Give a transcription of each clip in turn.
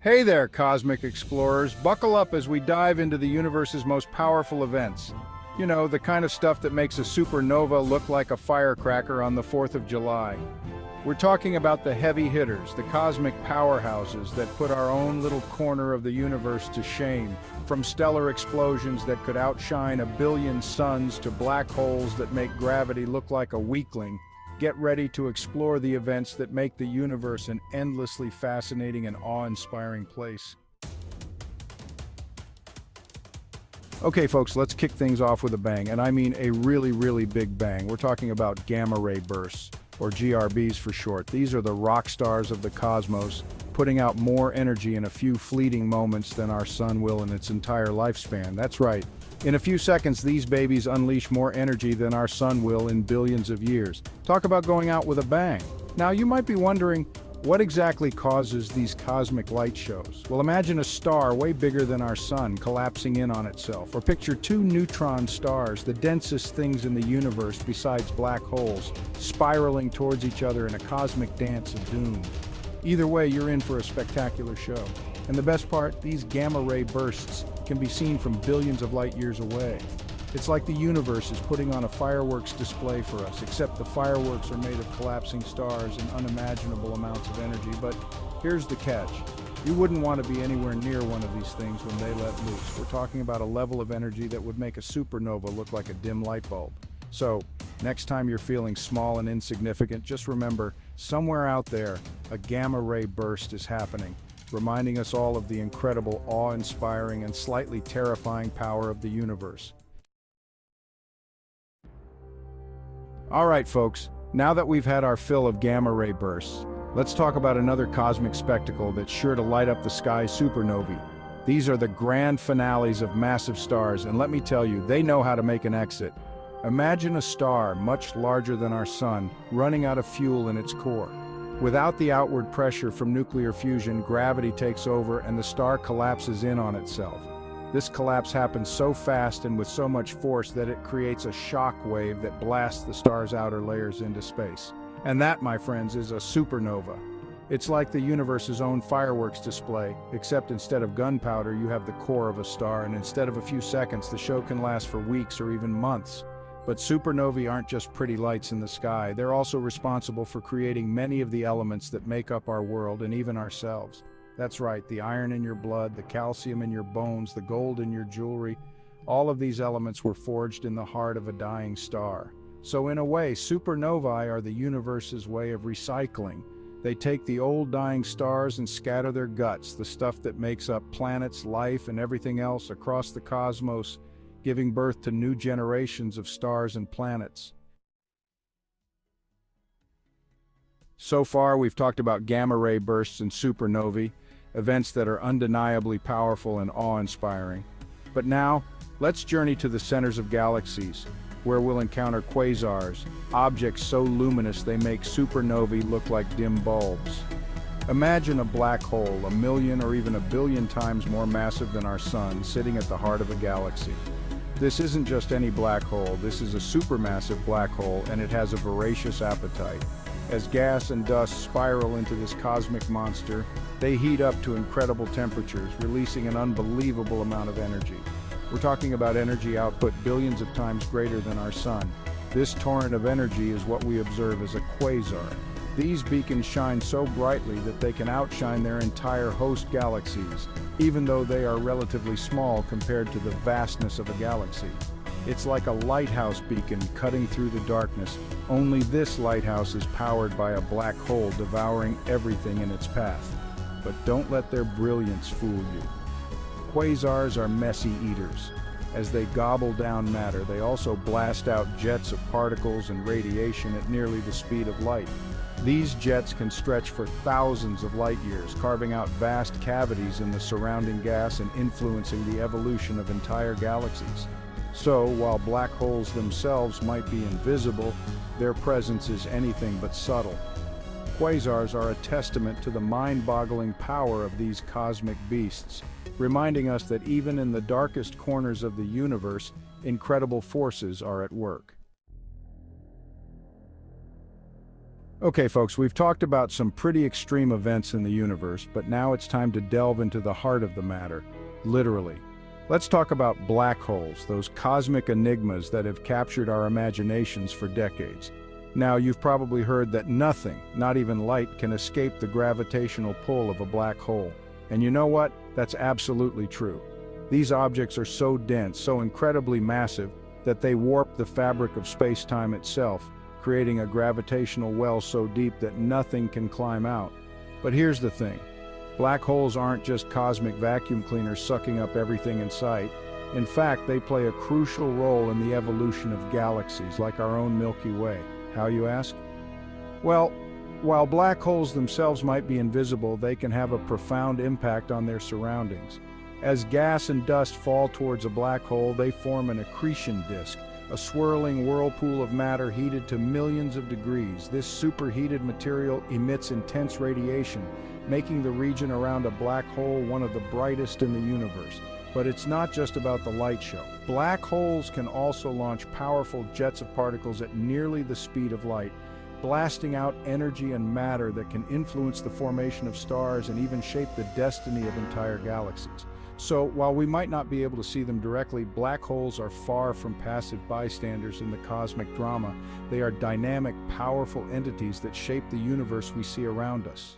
Hey there, cosmic explorers. Buckle up as we dive into the universe's most powerful events. You know, the kind of stuff that makes a supernova look like a firecracker on the 4th of July. We're talking about the heavy hitters, the cosmic powerhouses that put our own little corner of the universe to shame, from stellar explosions that could outshine a billion suns to black holes that make gravity look like a weakling. Get ready to explore the events that make the universe an endlessly fascinating and awe-inspiring place. Okay, folks, let's kick things off with a bang, and I mean a really, really big bang. We're talking about gamma-ray bursts, or GRBs for short. These are the rock stars of the cosmos, putting out more energy in a few fleeting moments than our sun will in its entire lifespan. That's right. In a few seconds, these babies unleash more energy than our sun will in billions of years. Talk about going out with a bang. Now, you might be wondering, what exactly causes these cosmic light shows? Well, imagine a star way bigger than our sun collapsing in on itself, or picture two neutron stars, the densest things in the universe besides black holes, spiraling towards each other in a cosmic dance of doom. Either way, you're in for a spectacular show. And the best part, these gamma-ray bursts can be seen from billions of light years away. It's like the universe is putting on a fireworks display for us, except the fireworks are made of collapsing stars and unimaginable amounts of energy. But here's the catch. You wouldn't want to be anywhere near one of these things when they let loose. We're talking about a level of energy that would make a supernova look like a dim light bulb. So, next time you're feeling small and insignificant, just remember, somewhere out there, a gamma-ray burst is happening, reminding us all of the incredible, awe-inspiring, and slightly terrifying power of the universe. All right, folks, now that we've had our fill of gamma-ray bursts, let's talk about another cosmic spectacle that's sure to light up the sky: supernovae. These are the grand finales of massive stars, and let me tell you, they know how to make an exit. Imagine a star much larger than our sun, running out of fuel in its core. Without the outward pressure from nuclear fusion, gravity takes over and the star collapses in on itself. This collapse happens so fast and with so much force that it creates a shock wave that blasts the star's outer layers into space. And that, my friends, is a supernova. It's like the universe's own fireworks display, except instead of gunpowder, you have the core of a star, and instead of a few seconds, the show can last for weeks or even months. But supernovae aren't just pretty lights in the sky. They're also responsible for creating many of the elements that make up our world and even ourselves. That's right, the iron in your blood, the calcium in your bones, the gold in your jewelry. All of these elements were forged in the heart of a dying star. So in a way, supernovae are the universe's way of recycling. They take the old dying stars and scatter their guts, the stuff that makes up planets, life, and everything else across the cosmos, giving birth to new generations of stars and planets. So far, we've talked about gamma-ray bursts and supernovae, events that are undeniably powerful and awe-inspiring. But now, let's journey to the centers of galaxies, where we'll encounter quasars, objects so luminous they make supernovae look like dim bulbs. Imagine a black hole, 1,000,000 or even 1,000,000,000 times more massive than our sun, sitting at the heart of a galaxy. This isn't just any black hole, this is a supermassive black hole, and it has a voracious appetite. As gas and dust spiral into this cosmic monster, they heat up to incredible temperatures, releasing an unbelievable amount of energy. We're talking about energy output billions of times greater than our sun. This torrent of energy is what we observe as a quasar. These beacons shine so brightly that they can outshine their entire host galaxies, even though they are relatively small compared to the vastness of a galaxy. It's like a lighthouse beacon cutting through the darkness, only this lighthouse is powered by a black hole devouring everything in its path. But don't let their brilliance fool you. Quasars are messy eaters. As they gobble down matter, they also blast out jets of particles and radiation at nearly the speed of light. These jets can stretch for thousands of light years, carving out vast cavities in the surrounding gas and influencing the evolution of entire galaxies. So, while black holes themselves might be invisible, their presence is anything but subtle. Quasars are a testament to the mind-boggling power of these cosmic beasts, reminding us that even in the darkest corners of the universe, incredible forces are at work. Okay, folks, we've talked about some pretty extreme events in the universe, but now it's time to delve into the heart of the matter, literally. Let's talk about black holes, those cosmic enigmas that have captured our imaginations for decades. Now, you've probably heard that nothing, not even light, can escape the gravitational pull of a black hole. And you know what? That's absolutely true. These objects are so dense, so incredibly massive, that they warp the fabric of space-time itself, creating a gravitational well so deep that nothing can climb out. But here's the thing. Black holes aren't just cosmic vacuum cleaners sucking up everything in sight. In fact, they play a crucial role in the evolution of galaxies, like our own Milky Way. How, you ask? Well, while black holes themselves might be invisible, they can have a profound impact on their surroundings. As gas and dust fall towards a black hole, they form an accretion disk, a swirling whirlpool of matter heated to millions of degrees. This superheated material emits intense radiation, making the region around a black hole one of the brightest in the universe. But it's not just about the light show. Black holes can also launch powerful jets of particles at nearly the speed of light, blasting out energy and matter that can influence the formation of stars and even shape the destiny of entire galaxies. So, while we might not be able to see them directly, black holes are far from passive bystanders in the cosmic drama. They are dynamic, powerful entities that shape the universe we see around us.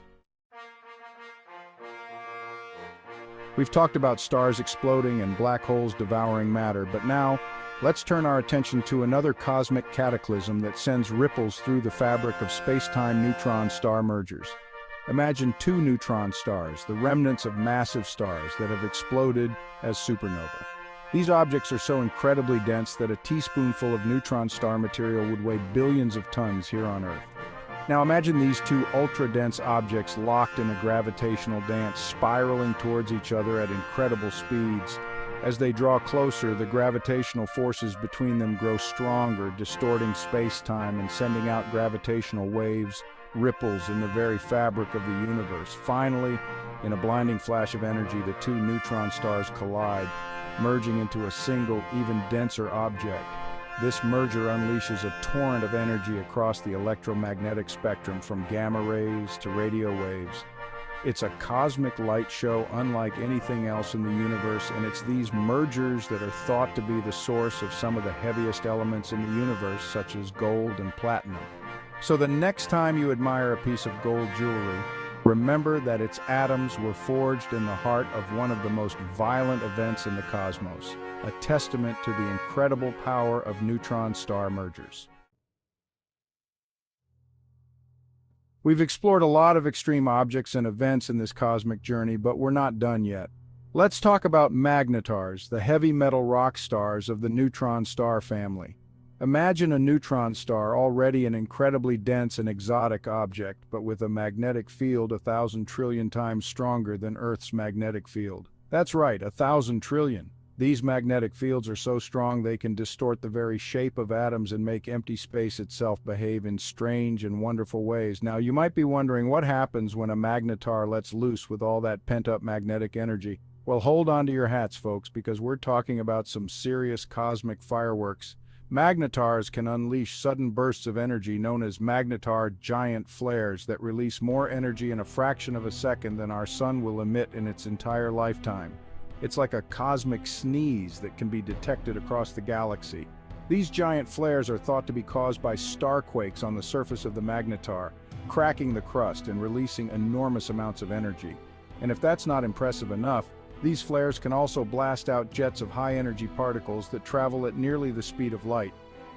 We've talked about stars exploding and black holes devouring matter, but now, let's turn our attention to another cosmic cataclysm that sends ripples through the fabric of space-time neutron-star mergers. Imagine two neutron stars, the remnants of massive stars that have exploded as supernovae. These objects are so incredibly dense that a teaspoonful of neutron star material would weigh billions of tons here on Earth. Now imagine these two ultra-dense objects locked in a gravitational dance, spiraling towards each other at incredible speeds. As they draw closer, the gravitational forces between them grow stronger, distorting space-time and sending out gravitational waves, ripples in the very fabric of the universe. Finally, in a blinding flash of energy, the two neutron stars collide, merging into a single, even denser object. This merger unleashes a torrent of energy across the electromagnetic spectrum, from gamma rays to radio waves. It's a cosmic light show unlike anything else in the universe, and it's these mergers that are thought to be the source of some of the heaviest elements in the universe, such as gold and platinum. So the next time you admire a piece of gold jewelry, remember that its atoms were forged in the heart of one of the most violent events in the cosmos, a testament to the incredible power of neutron star mergers. We've explored a lot of extreme objects and events in this cosmic journey, but we're not done yet. Let's talk about magnetars, the heavy metal rock stars of the neutron star family. Imagine a neutron star, already an incredibly dense and exotic object, but with a magnetic field 1,000 trillion times stronger than Earth's magnetic field. That's right, 1,000 trillion. These magnetic fields are so strong they can distort the very shape of atoms and make empty space itself behave in strange and wonderful ways. Now, you might be wondering what happens when a magnetar lets loose with all that pent-up magnetic energy. Well, hold on to your hats, folks, because we're talking about some serious cosmic fireworks. Magnetars can unleash sudden bursts of energy known as magnetar giant flares that release more energy in a fraction of a second than our sun will emit in its entire lifetime. It's like a cosmic sneeze that can be detected across the galaxy. These giant flares are thought to be caused by starquakes on the surface of the magnetar, cracking the crust and releasing enormous amounts of energy. And if that's not impressive enough, these flares can also blast out jets of high-energy particles that travel at nearly the speed of light,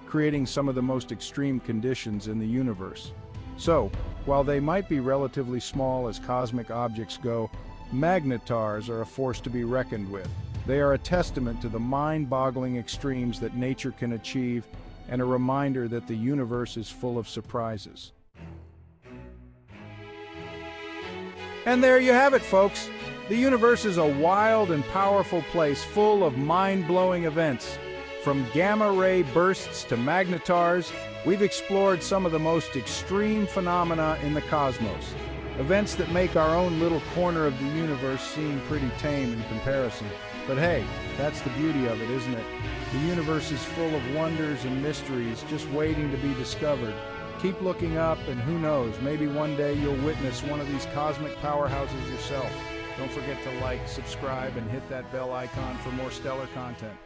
creating some of the most extreme conditions in the universe. So, while they might be relatively small as cosmic objects go, magnetars are a force to be reckoned with. They are a testament to the mind-boggling extremes that nature can achieve, and a reminder that the universe is full of surprises. And there you have it, folks. The universe is a wild and powerful place full of mind-blowing events. From gamma-ray bursts to magnetars, we've explored some of the most extreme phenomena in the cosmos. Events that make our own little corner of the universe seem pretty tame in comparison. But hey, that's the beauty of it, isn't it? The universe is full of wonders and mysteries just waiting to be discovered. Keep looking up, and who knows, maybe one day you'll witness one of these cosmic powerhouses yourself. Don't forget to like, subscribe, and hit that bell icon for more stellar content.